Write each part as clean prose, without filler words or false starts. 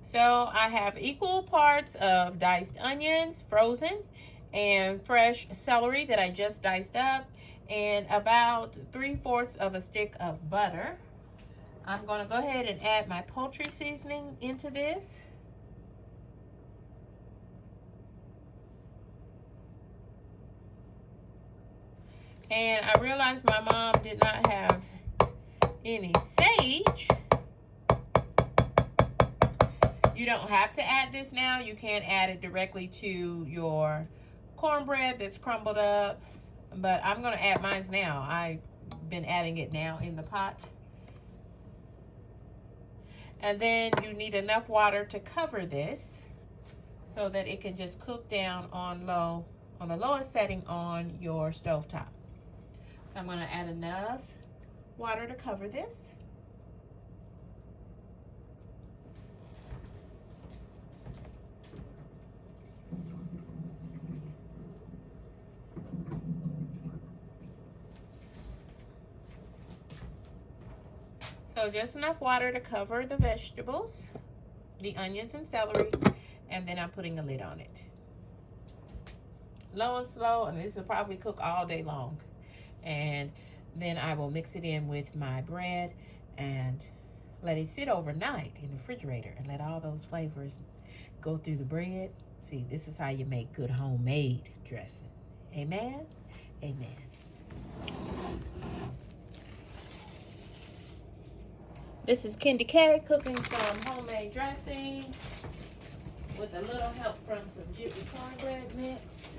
So I have equal parts of diced onions, frozen, and fresh celery that I just diced up, and about 3/4 of a stick of butter. I'm going to go ahead and add my poultry seasoning into this. And I realized my mom did not have any sage. You don't have to add this now. You can add it directly to your cornbread that's crumbled up. But I'm going to add mine now. I've been adding it now in the pot. And then you need enough water to cover this so that it can just cook down on low, on the lowest setting on your stovetop. So I'm going to add enough water to cover this. So just enough water to cover the vegetables, the onions and celery, and then I'm putting a lid on it. Low and slow, and this will probably cook all day long. And then I will mix it in with my bread and let it sit overnight in the refrigerator and let all those flavors go through the bread. See, this is how you make good homemade dressing. Amen? Amen. This is Candy K cooking some homemade dressing with a little help from some Jiffy cornbread mix.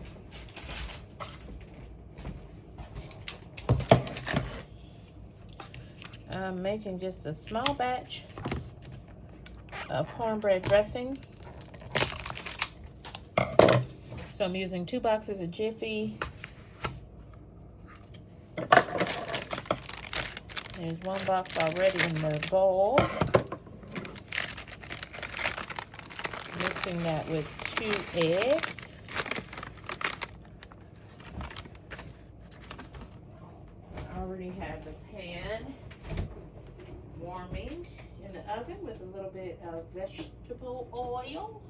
I'm making just a small batch of cornbread dressing. So I'm using 2 boxes of Jiffy. There's 1 box already in the bowl. Mixing that with 2 eggs. I already have the pan warming in the oven with a little bit of vegetable oil.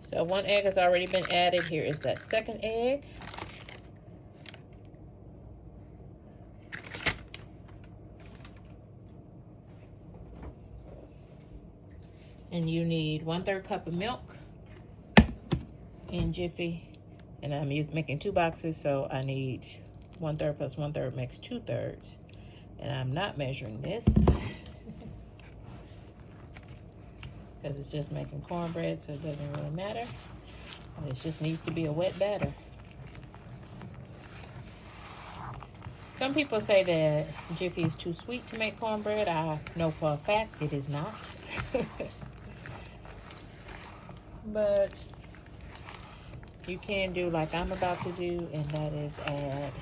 So 1 egg has already been added. Here is that 2nd egg. And you need 1/3 cup of milk in Jiffy. And I'm making 2 boxes, so I need 1/3 plus 1/3 makes 2/3. And I'm not measuring this because it's just making cornbread, so it doesn't really matter. It just needs to be a wet batter. Some people say that Jiffy is too sweet to make cornbread. I know for a fact it is not. But you can do like I'm about to do, and that is add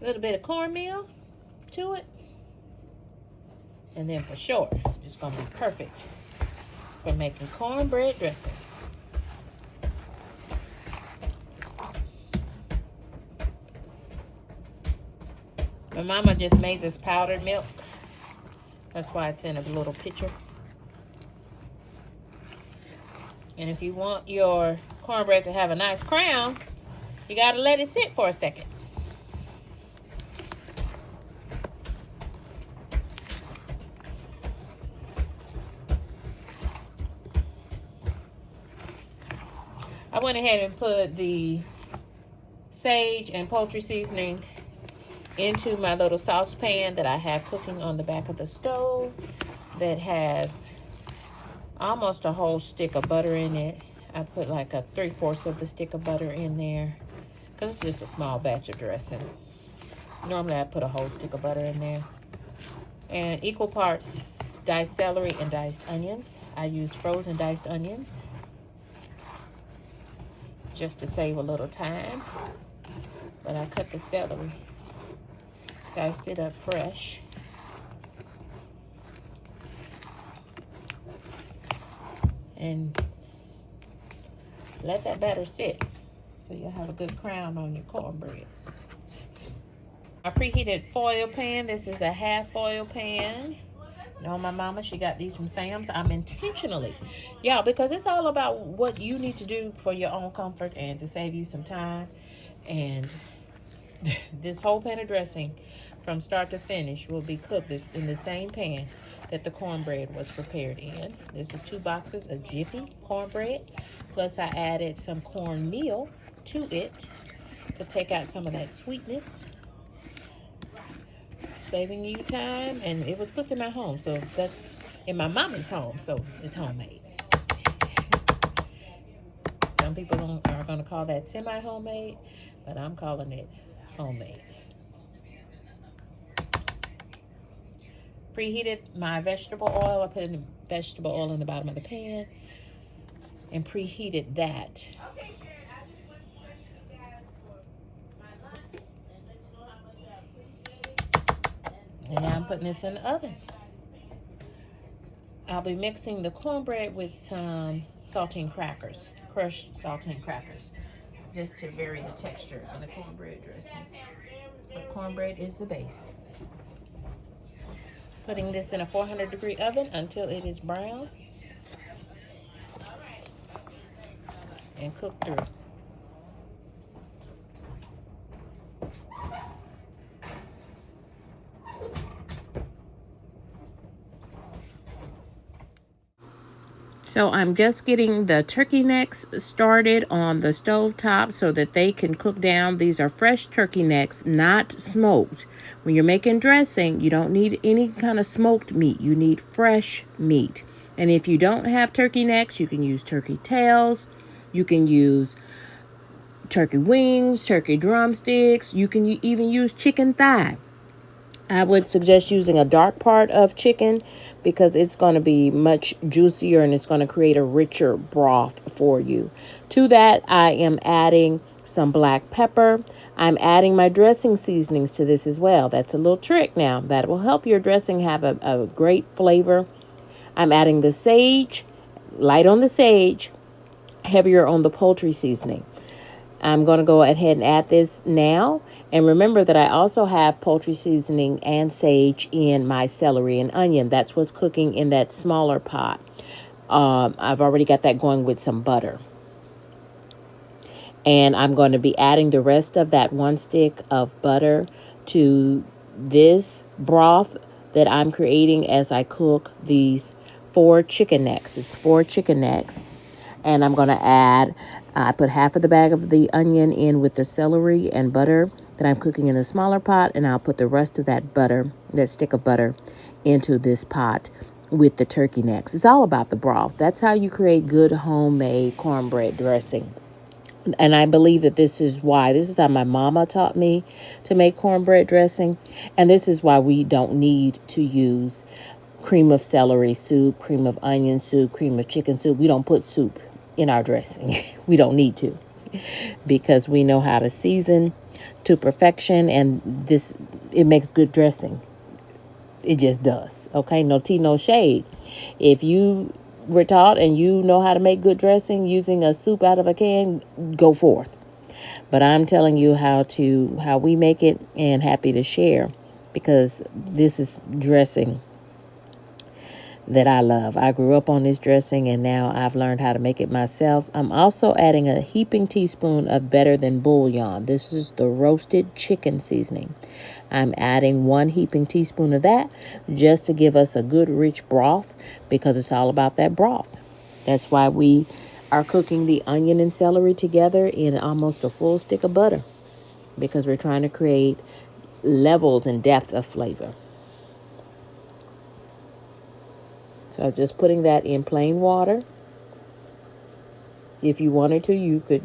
a little bit of cornmeal to it. And then for sure, it's going to be perfect for making cornbread dressing. My mama just made this powdered milk. That's why it's in a little pitcher. And if you want your cornbread to have a nice crown, you got to let it sit for a second. I went ahead and put the sage and poultry seasoning into my little saucepan that I have cooking on the back of the stove that has almost a whole stick of butter in it. I put like a 3/4 of the stick of butter in there because it's just a small batch of dressing. Normally I put a whole stick of butter in there. And equal parts diced celery and diced onions. I used frozen diced onions just to save a little time. But I cut the celery, diced it up fresh. And Let that batter sit so you'll have a good crown on your cornbread. My preheated foil pan. This is a half foil pan. No, my mama, she got these from Sam's. I'm intentionally, y'all, because it's all about what you need to do for your own comfort and to save you some time. And this whole pan of dressing from start to finish will be cooked in the same pan that the cornbread was prepared in. This is 2 boxes of Jiffy cornbread. Plus I added some cornmeal to it to take out some of that sweetness, saving you time. And it was cooked in my home, so that's in my mama's home, so it's homemade. Some people are going to call that semi-homemade, but I'm calling it homemade. Preheated my vegetable oil. I put in the vegetable oil in the bottom of the pan and preheated that. And now I'm putting this in the oven. I'll be mixing the cornbread with some saltine crackers, crushed saltine crackers, just to vary the texture of the cornbread dressing. But cornbread is the base. Putting this in a 400-degree oven until it is brown and cook through. So I'm just getting the turkey necks started on the stove top so that they can cook down. These are fresh turkey necks, not smoked. When you're making dressing, you don't need any kind of smoked meat. You need fresh meat. And if you don't have turkey necks, you can use turkey tails. You can use turkey wings, turkey drumsticks. You can even use chicken thigh. I would suggest using a dark part of chicken because it's going to be much juicier and it's going to create a richer broth for you. To that, I am adding some black pepper. I'm adding my dressing seasonings to this as well. That's a little trick now that will help your dressing have a great flavor. I'm adding the sage, light on the sage, heavier on the poultry seasoning. I'm going to go ahead and add this now. And remember that I also have poultry seasoning and sage in my celery and onion. That's what's cooking in that smaller pot. I've already got that going with some butter. And I'm going to be adding the rest of that 1 stick of butter to this broth that I'm creating as I cook these 4 chicken necks. It's 4 chicken necks. And I'm going to add, I put half of the bag of the onion in with the celery and butter that I'm cooking in the smaller pot. And I'll put the rest of that butter, that stick of butter, into this pot with the turkey necks. It's all about the broth. That's how you create good homemade cornbread dressing. And I believe that this is how my mama taught me to make cornbread dressing. And this is why we don't need to use cream of celery soup, cream of onion soup, cream of chicken soup. We don't put soup in our dressing. We don't need to, because we know how to season to perfection, and it makes good dressing. It just does. Okay, no tea, no shade. If you were taught and you know how to make good dressing using a soup out of a can, go forth. But I'm telling you how we make it, and happy to share, because this is dressing that I love. I grew up on this dressing, and now I've learned how to make it myself. I'm also adding a heaping teaspoon of Better Than Bouillon. This is the roasted chicken seasoning. I'm adding 1 heaping teaspoon of that just to give us a good rich broth, because it's all about that broth. That's why we are cooking the onion and celery together in almost a full stick of butter, because we're trying to create levels and depth of flavor. So just putting that in plain water. If you wanted to, you could,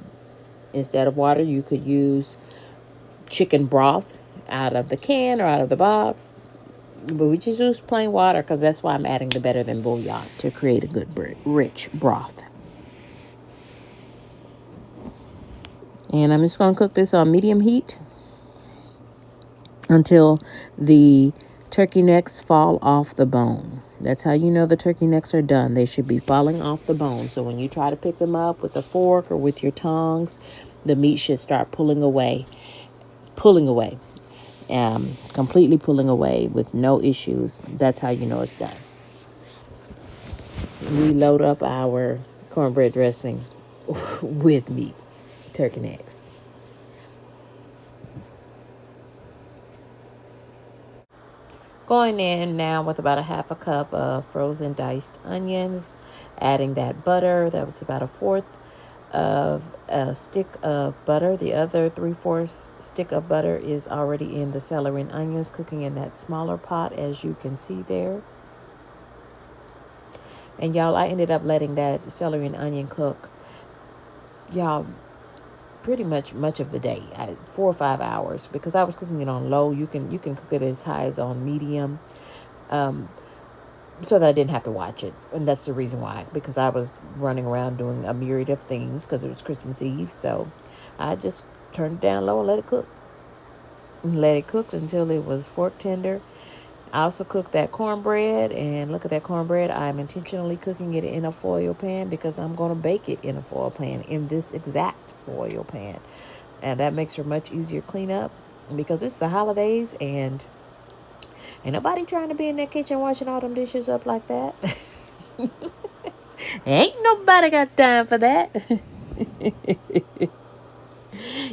instead of water, you could use chicken broth out of the can or out of the box. But we just use plain water, because that's why I'm adding the Better Than Bouillon, to create a good, rich broth. And I'm just going to cook this on medium heat until the turkey necks fall off the bone. That's how you know the turkey necks are done. They should be falling off the bone. So when you try to pick them up with a fork or with your tongs, the meat should start pulling away, completely pulling away with no issues. That's how you know it's done. We load up our cornbread dressing with meat, turkey necks. Going in now with about a half a cup of frozen diced onions, adding that butter. That was about a fourth of a stick of butter. The other 3/4 stick of butter is already in the celery and onions, cooking in that smaller pot, as you can see there. And y'all, I ended up letting that celery and onion cook, y'all, pretty much of the day, 4 or 5 hours, because I was cooking it on low. You can cook it as high as on medium, so that I didn't have to watch it. And that's the reason why, because I was running around doing a myriad of things because it was Christmas Eve. So I just turned it down low and let it cook. And let it cook until it was fork tender. I also cooked that cornbread, and look at that cornbread. I'm intentionally cooking it in a foil pan because I'm going to bake it in a foil pan, in this exact foil pan. And that makes for much easier cleanup because it's the holidays and ain't nobody trying to be in that kitchen washing all them dishes up like that. Ain't nobody got time for that.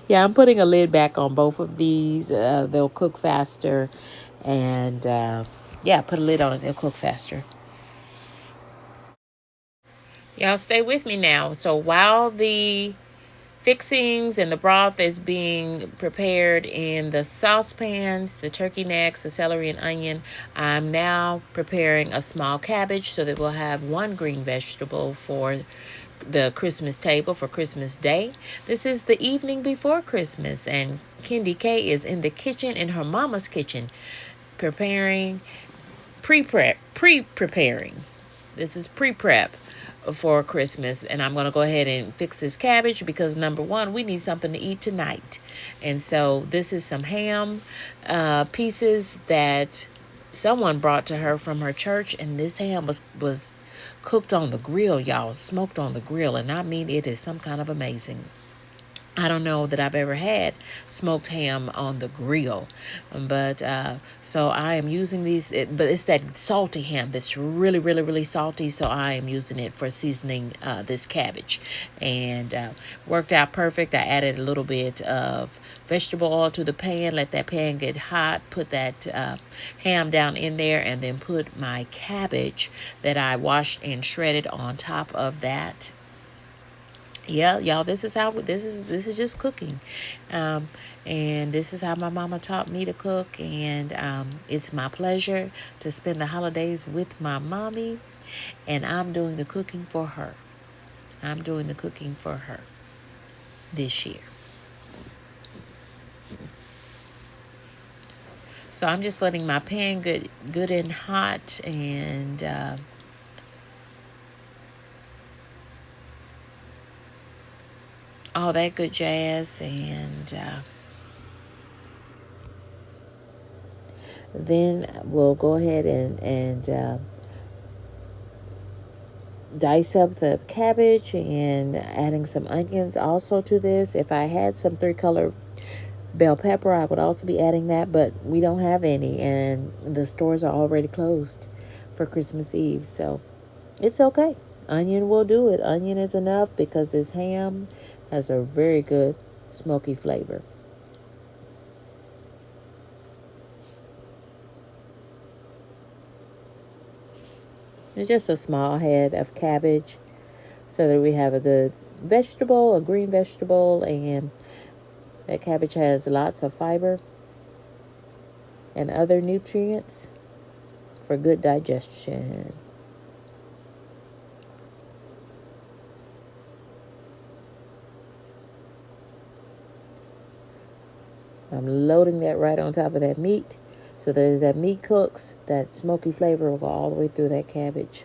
Yeah, I'm putting a lid back on both of these. They'll cook faster. And yeah, put a lid on it. They'll cook faster. Y'all stay with me now. So while the fixings and the broth is being prepared in the saucepans, the turkey necks, the celery and onion, I'm now preparing a small cabbage so that we'll have one green vegetable for the Christmas table for Christmas Day. This is the evening before Christmas, and Kendi K is in the kitchen, in her mama's kitchen, preparing, pre-preparing. This is pre-prep for Christmas, and I'm going to go ahead and fix this cabbage because, number one, we need something to eat tonight. And so this is some ham pieces that someone brought to her from her church, and this ham was cooked on the grill, y'all, smoked on the grill, and I mean, it is some kind of amazing. I don't know that I've ever had smoked ham on the grill, but so I am using these, but it's that salty ham that's really, really, really salty, so I am using it for seasoning this cabbage, and worked out perfect. I added a little bit of vegetable oil to the pan, let that pan get hot, put that ham down in there, and then put my cabbage that I washed and shredded on top of that. Yeah, y'all, this is just cooking, and this is how my mama taught me to cook, and it's my pleasure to spend the holidays with my mommy, and I'm doing the cooking for her. I'm doing the cooking for her this year. So I'm just letting my pan good and hot, and all that good jazz, and then we'll go ahead and dice up the cabbage and adding some onions also to this. If I had some 3-color bell pepper, I would also be adding that, but we don't have any, and the stores are already closed for Christmas Eve, so it's okay. Onion will do it. Onion is enough because this ham has a very good smoky flavor. It's just a small head of cabbage so that we have a good vegetable, a green vegetable, and that cabbage has lots of fiber and other nutrients for good digestion. I'm loading that right on top of that meat so that as that meat cooks, that smoky flavor will go all the way through that cabbage.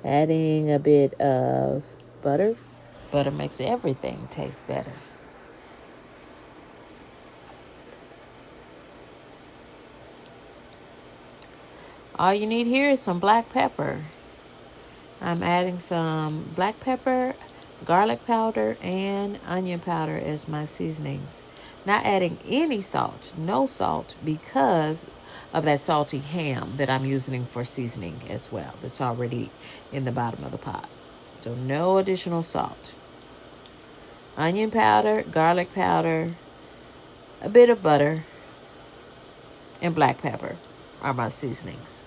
Adding a bit of butter Butter makes everything taste better. All you need here is some black pepper. I'm adding some black pepper, garlic powder, and onion powder as my seasonings. Not adding any salt, no salt, because of that salty ham that I'm using for seasoning as well. That's already in the bottom of the pot. So no additional salt. Onion powder, garlic powder, a bit of butter, and black pepper are my seasonings.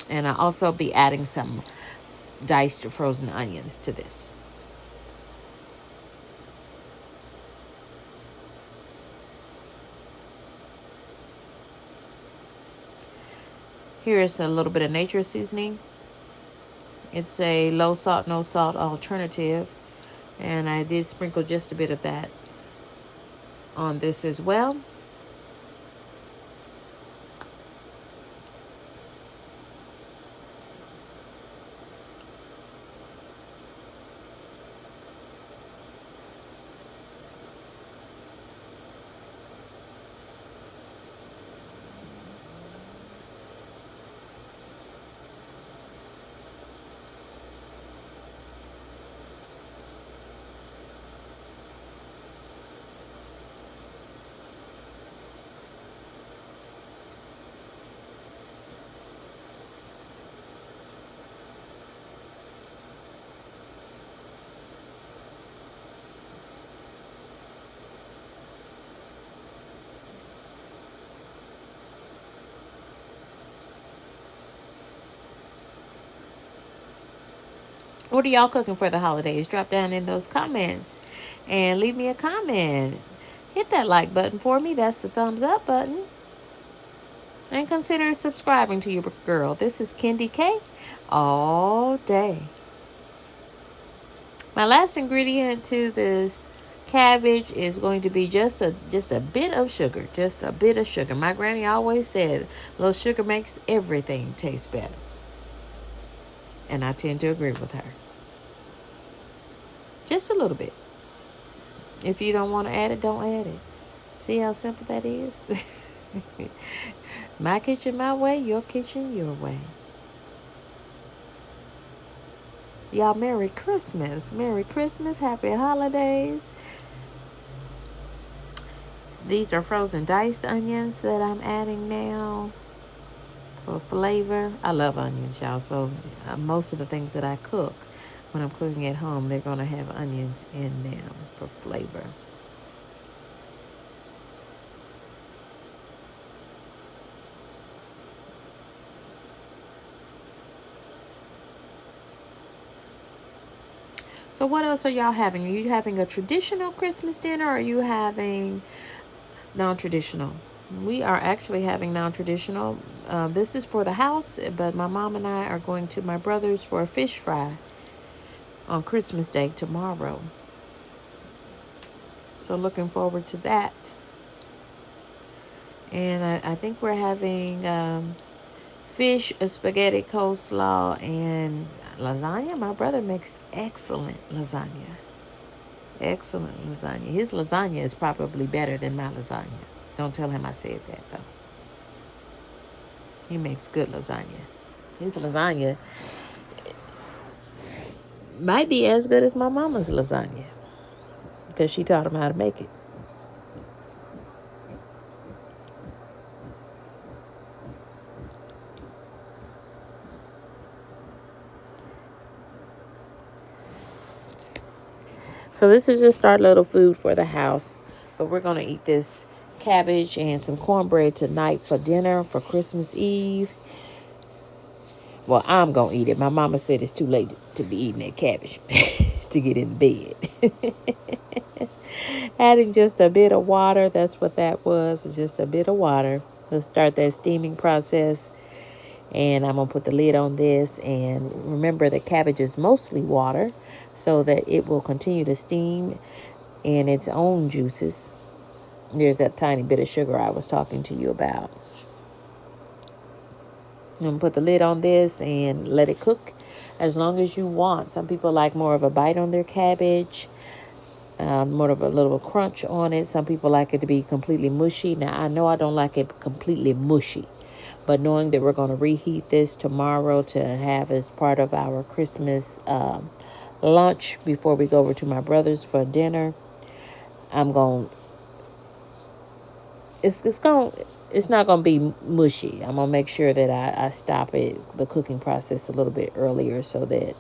And I'll also be adding some diced frozen onions to this. Here is a little bit of nature seasoning. It's a low salt, no salt alternative. And I did sprinkle just a bit of that on this as well. What are y'all cooking for the holidays? Drop down in those comments and leave me a comment. Hit that like button for me. That's the thumbs up button. And consider subscribing to your girl. This is Kendi K all day. My last ingredient to this cabbage is going to be just a bit of sugar. Just a bit of sugar. My granny always said a little sugar makes everything taste better. And I tend to agree with her. Just a little bit. If you don't want to add it, don't add it. See how simple that is? My kitchen, my way. Your kitchen, your way. Y'all, Merry Christmas. Merry Christmas. Happy holidays. These are frozen diced onions that I'm adding now. For flavor. I love onions, y'all. So most of the things that I cook, when I'm cooking at home, they're going to have onions in them for flavor. So what else are y'all having? Are you having a traditional Christmas dinner, or are you having non-traditional? We are actually having non-traditional. This is for the house, but my mom and I are going to my brother's for a fish fry on Christmas Day tomorrow. So looking forward to that. And I think we're having fish, a spaghetti coleslaw, and lasagna. My brother makes excellent lasagna. Excellent lasagna. His lasagna is probably better than my lasagna. Don't tell him I said that, though. He makes good lasagna. His lasagna might be as good as my mama's lasagna, because she taught him how to make it. So this is just our little food for the house. But we're going to eat this cabbage and some cornbread tonight for dinner for Christmas Eve. Well, I'm going to eat it. My mama said it's too late to be eating that cabbage to get in bed. Adding just a bit of water. That's what that was just a bit of water. Let's start that steaming process. And I'm going to put the lid on this. And remember, the cabbage is mostly water, so that it will continue to steam in its own juices. There's that tiny bit of sugar I was talking to you about. I'm going to put the lid on this and let it cook as long as you want. Some people like more of a bite on their cabbage, more of a little crunch on it. Some people like it to be completely mushy. Now, I know I don't like it completely mushy, but knowing that we're going to reheat this tomorrow to have as part of our Christmas lunch before we go over to my brother's for dinner, I'm going it's not going to be mushy. I'm going to make sure that I stop the cooking process a little bit earlier so that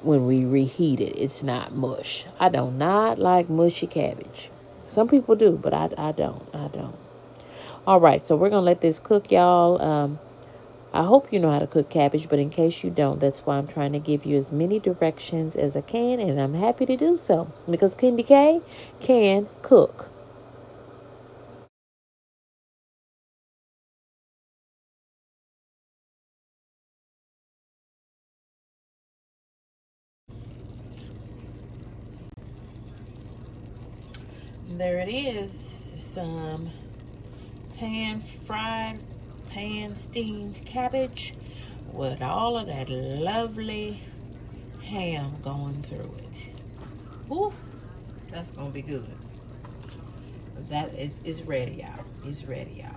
when we reheat it, it's not mush. I do not like mushy cabbage. Some people do, but I don't. All right, so we're going to let this cook, y'all. I hope you know how to cook cabbage, but in case you don't, that's why I'm trying to give you as many directions as I can, and I'm happy to do so because Candy K can cook. There it is. Some pan-fried, pan-steamed cabbage with all of that lovely ham going through it. Ooh, that's gonna be good. That is ready, y'all. It's ready, y'all.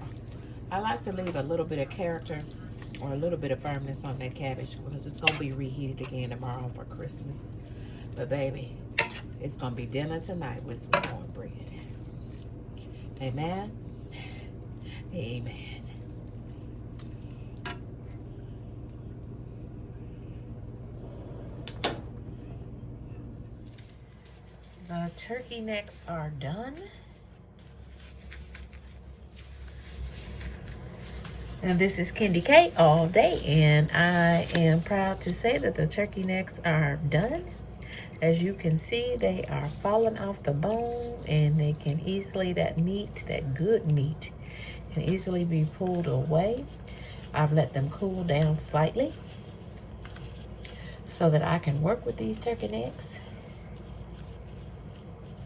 I like to leave a little bit of character or a little bit of firmness on that cabbage because it's gonna be reheated again tomorrow for Christmas. But baby, it's gonna be dinner tonight with some cornbread. Amen. Amen. The turkey necks are done. And this is Candy K all day, and I am proud to say that the turkey necks are done. As you can see, they are falling off the bone, and they can easily, that good meat, can easily be pulled away. I've let them cool down slightly so that I can work with these turkey necks.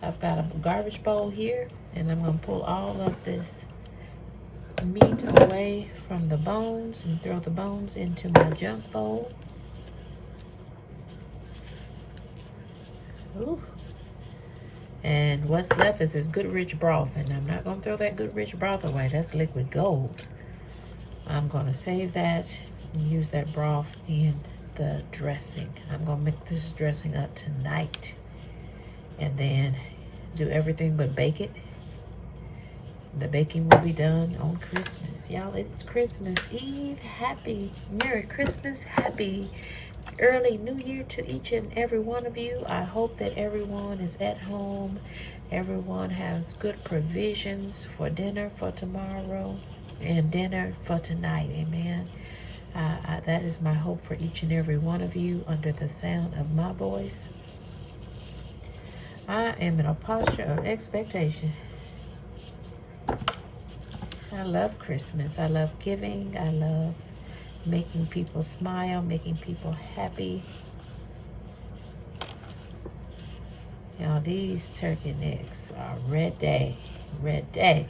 I've got a garbage bowl here, and I'm going to pull all of this meat away from the bones and throw the bones into my junk bowl. Ooh. And what's left is this good rich broth, and I'm not going to throw that good rich broth away. That's liquid gold. I'm going to save that and use that broth in the dressing. I'm going to make this dressing up tonight and then do everything but bake it. The baking will be done on Christmas. Y'all, it's Christmas Eve. Happy Merry Christmas. Happy early New Year to each and every one of you. I hope that everyone is at home. Everyone has good provisions for dinner for tomorrow and dinner for tonight. Amen. That is my hope for each and every one of you under the sound of my voice. I am in a posture of expectation. I love Christmas. I love giving. I love making people smile, making people happy. Now these turkey necks are ready. Ready.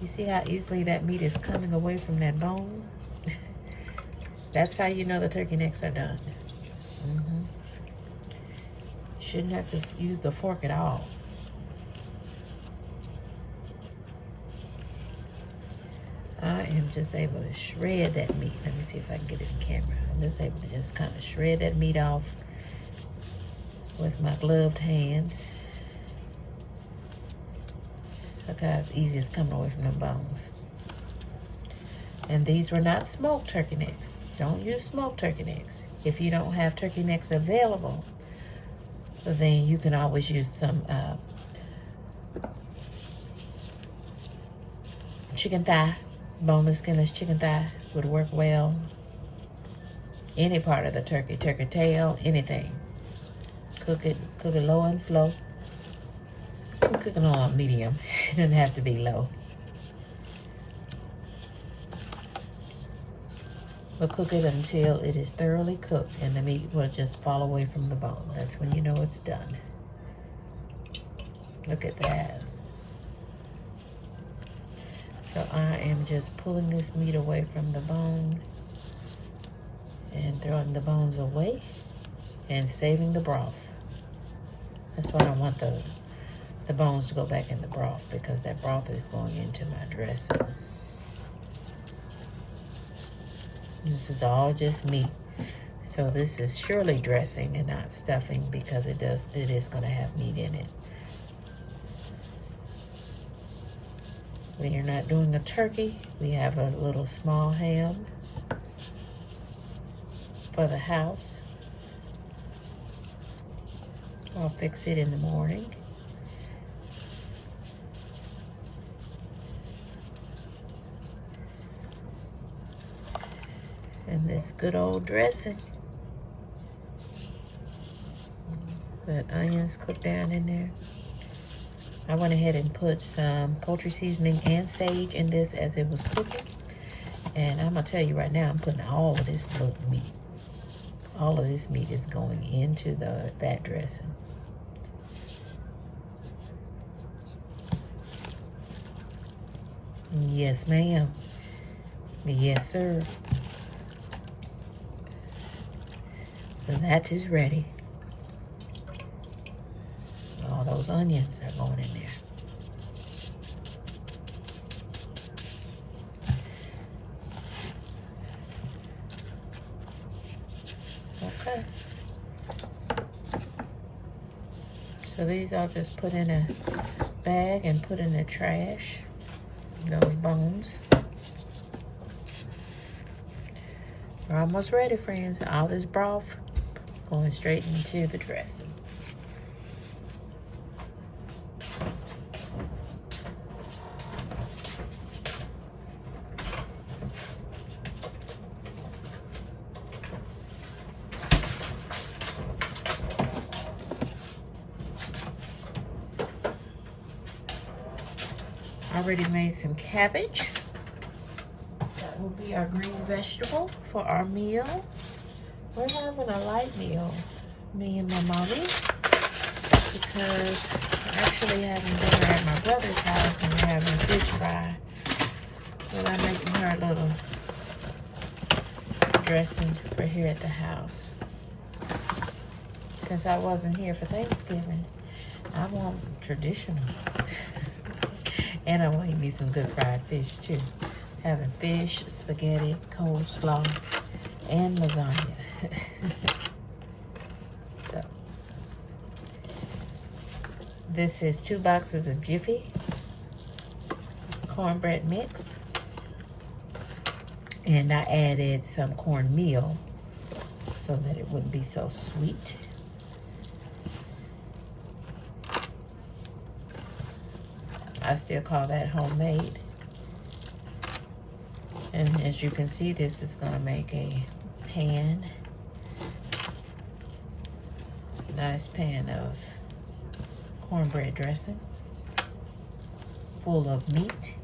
You see how easily that meat is coming away from that bone? That's how you know the turkey necks are done. Shouldn't have to use the fork at all. I am just able to shred that meat. Let me see if I can get it in camera. I'm just able to just kind of shred that meat off with my gloved hands. Look how it's easy as coming away from them bones. And these were not smoked turkey necks. Don't use smoked turkey necks. If you don't have turkey necks available, then you can always use some chicken thigh. Boneless, skinless chicken thigh would work well. Any part of the turkey tail, anything. Cook it low and slow. I'm cooking on medium. It doesn't have to be low. But cook it until it is thoroughly cooked and the meat will just fall away from the bone. That's when you know it's done. Look at that. So I am just pulling this meat away from the bone. And and throwing the bones away and saving the broth. That's why I don't want the bones to go back in the broth, because that broth is going into my dressing. This is all just meat. So this is surely dressing and not stuffing, because it is going to have meat in it. When you're not doing a turkey, we have a little small ham for the house. I'll fix it in the morning. And this good old dressing. That onions cooked down in there. I went ahead and put some poultry seasoning and sage in this as it was cooking. And I'm going to tell you right now, I'm putting all of this little meat. All of this meat is going into that dressing. Yes, ma'am. Yes, sir. That is ready. All those onions are going in there. Okay. So these I'll just put in a bag and put in the trash. Those bones. We're almost ready, friends. All this broth going straight into the dressing. Already made some cabbage. That will be our green vegetable for our meal. We're having a light meal, me and my mommy, because we're actually having dinner at my brother's house and we're having fish fry. But I'm making her a little dressing for here at the house. Since I wasn't here for Thanksgiving, I want traditional. And I want to eat me some good fried fish too. Having fish, spaghetti, coleslaw, and lasagna. So, this is 2 boxes of Jiffy cornbread mix. And I added some cornmeal so that it wouldn't be so sweet. I still call that homemade. And as you can see, this is going to make a pan. Nice pan of cornbread dressing. Full of meat.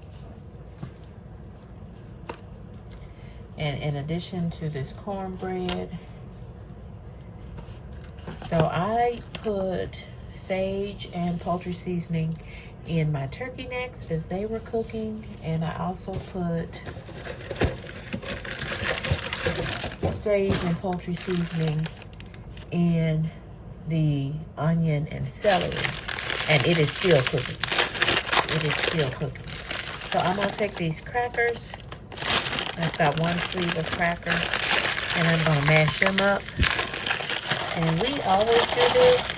And in addition to this cornbread, so I put sage and poultry seasoning in my turkey necks as they were cooking, and I also put sage and poultry seasoning in the onion and celery, and it is still cooking. It is still cooking. So I'm gonna take these crackers. I've got 1 sleeve of crackers, and I'm gonna mash them up. And we always do this.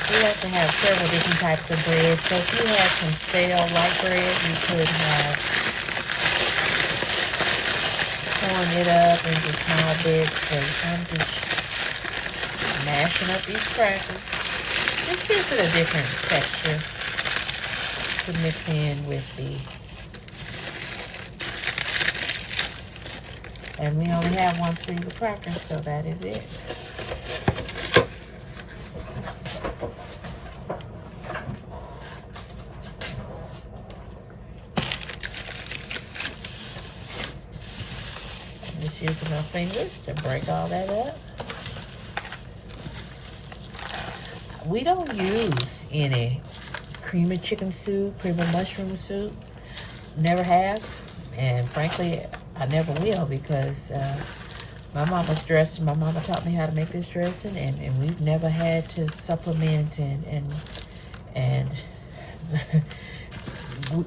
We like to have several different types of bread. So if you had some stale light bread, you could have torn it up into small bits. But I'm just mashing up these crackers. This gives it a different texture to mix in with and we only have 1 sleeve of crackers, so that is it. I'm just using my fingers to break all that up. We don't use any cream of chicken soup, cream of mushroom soup. Never have. And frankly, I never will, because my mama's dressing. My mama taught me how to make this dressing, and we've never had to supplement and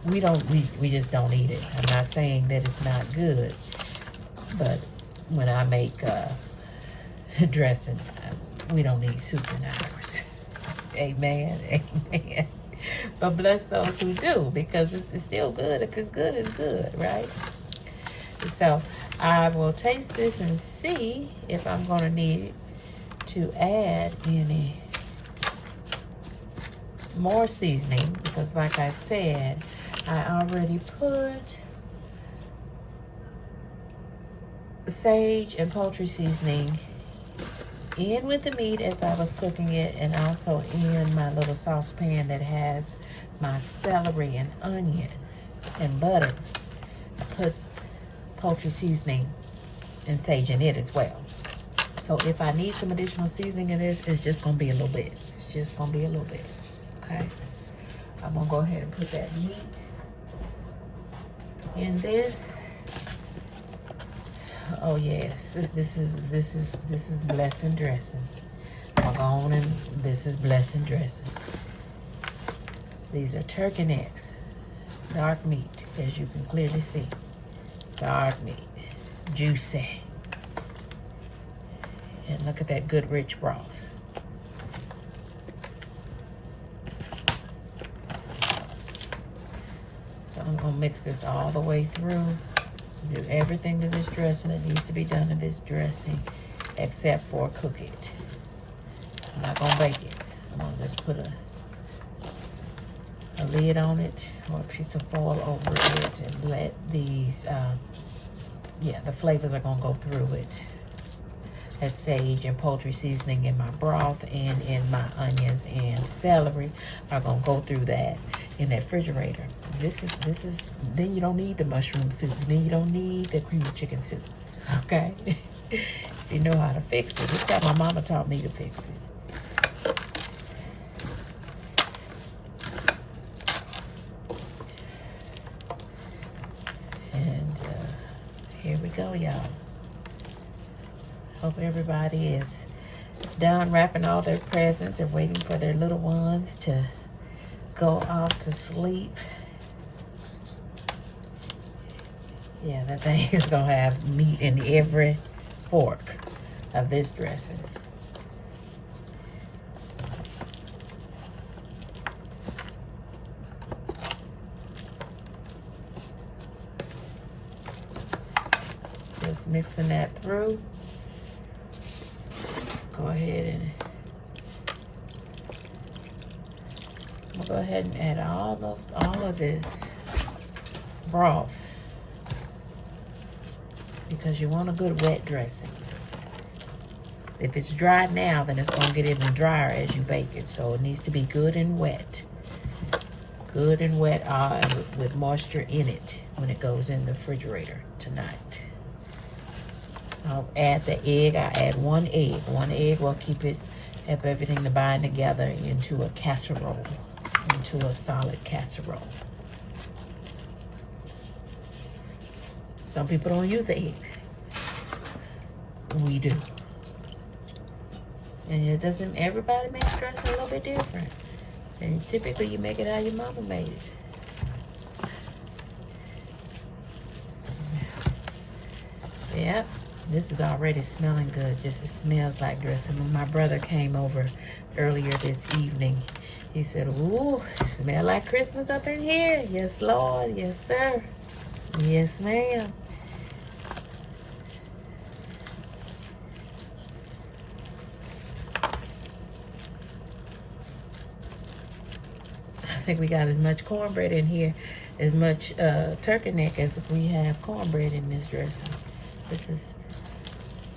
we just don't eat it. I'm not saying that it's not good, but when I make dressing, we don't need soup in ours. Amen. Amen. But bless those who do, because it's still good. If it's good, it's good, right? So I will taste this and see if I'm going to need to add any more seasoning, because like I said, I already put sage and poultry seasoning in with the meat as I was cooking it, and also in my little saucepan that has my celery and onion and butter. I put poultry seasoning and sage in it as well. So if I need some additional seasoning in this, it's just gonna be a little bit. It's just gonna be a little bit. Okay, I'm gonna go ahead and put that meat in this. Oh yes, this is blessing dressing. I'll go on, and this is blessing dressing. These are turkey necks, dark meat, as you can clearly see. Dark meat, juicy. And look at that good rich broth. So I'm gonna mix this all the way through. Do everything to this dressing that needs to be done to this dressing, except for cook it. I'm not gonna bake it. I'm gonna just put a lid on it, or a piece of foil over it, and let these, the flavors are gonna go through it. There's sage and poultry seasoning in my broth, and in my onions and celery are gonna go through that in that refrigerator. This is then you don't need the mushroom soup. Then you don't need the cream of chicken soup. Okay? If you know how to fix it. This is how my mama taught me to fix it. And here we go, y'all. Hope everybody is done wrapping all their presents or waiting for their little ones to go off to sleep. Yeah, that thing is gonna have meat in every fork of this dressing. Just mixing that through. Go ahead and I'll go ahead and add almost all of this broth, because you want a good wet dressing. If it's dry now, then it's going to get even drier as you bake it. So it needs to be good and wet. Good and wet with moisture in it when it goes in the refrigerator tonight. I'll add the egg. I add 1 egg. 1 egg will help everything to bind together into a casserole, into a solid casserole. Some people don't use the egg. We do. And it doesn't, everybody makes dressing a little bit different. And typically you make it how your mama made it. Yep. This is already smelling good. Just it smells like dressing. When my brother came over earlier this evening, he said, "Ooh, smell like Christmas up in here." Yes, Lord. Yes, sir. Yes, ma'am. I think we got as much cornbread in here, as much turkey neck as if we have cornbread in this dressing.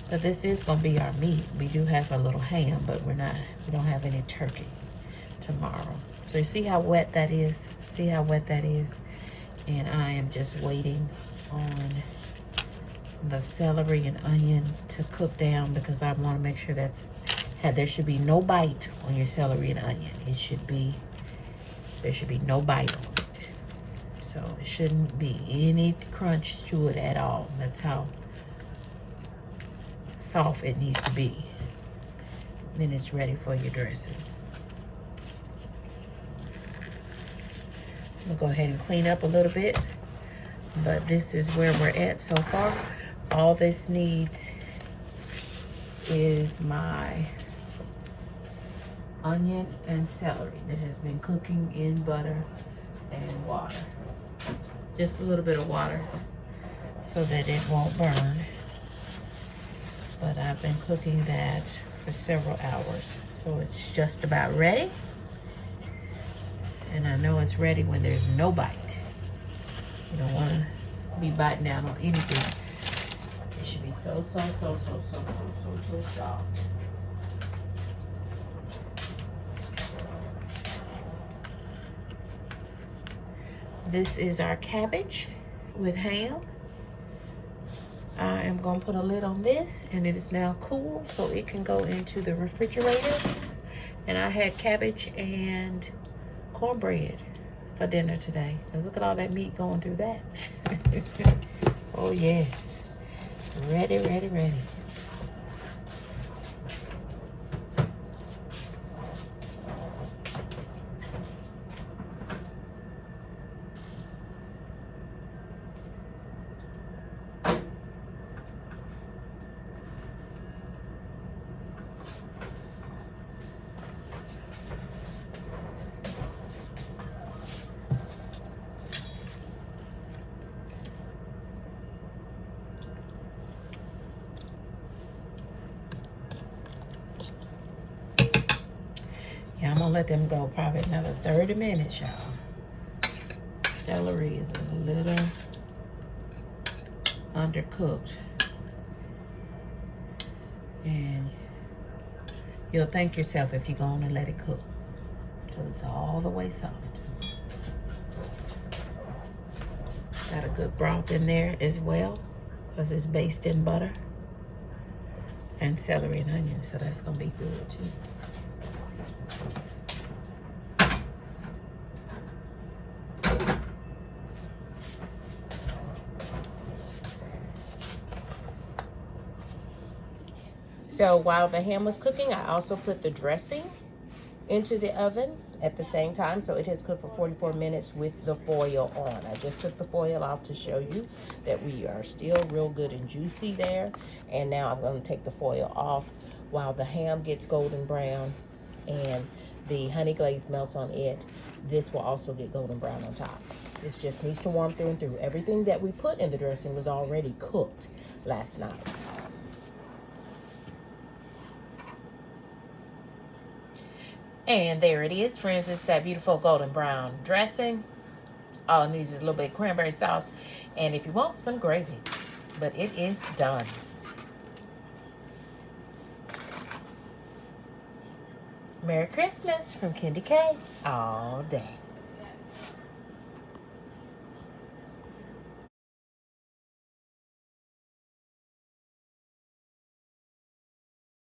But this is gonna be our meat. We do have a little ham, but we don't have any turkey tomorrow. So you see how wet that is? See how wet that is? And I am just waiting on the celery and onion to cook down, because I want to make sure there should be no bite on your celery and onion. There should be no bite on it. So So it shouldn't be any crunch to it at all. That's how soft it needs to be. Then it's ready for your dressing. I'm gonna go ahead and clean up a little bit, but this is where we're at so far. All this needs is my onion and celery that has been cooking in butter and water. Just a little bit of water so that it won't burn. But I've been cooking that for several hours, so it's just about ready. And I know it's ready when there's no bite. You don't want to be biting down on anything. It should be so soft. This is our cabbage with ham. I am going to put a lid on this, and it is now cool so it can go into the refrigerator. And I had cabbage and cornbread for dinner today. Because look at all that meat going through that. Oh yes. Ready. Yeah, I'm gonna let them go probably another 30 minutes, y'all. Celery is a little undercooked. And you'll thank yourself if you go on and let it cook till it's all the way soft. Got a good broth in there as well because it's based in butter and celery and onions, so that's gonna be good too. So while the ham was cooking, I also put the dressing into the oven at the same time. So it has cooked for 44 minutes with the foil on. I just took the foil off to show you that we are still real good and juicy there. And now I'm going to take the foil off while the ham gets golden brown and the honey glaze melts on it. This will also get golden brown on top. This just needs to warm through and through. Everything that we put in the dressing was already cooked last night. And there it is, friends. It's that beautiful golden brown dressing. All it needs is a little bit of cranberry sauce. And if you want, some gravy. But it is done. Merry Christmas from Candy K all day.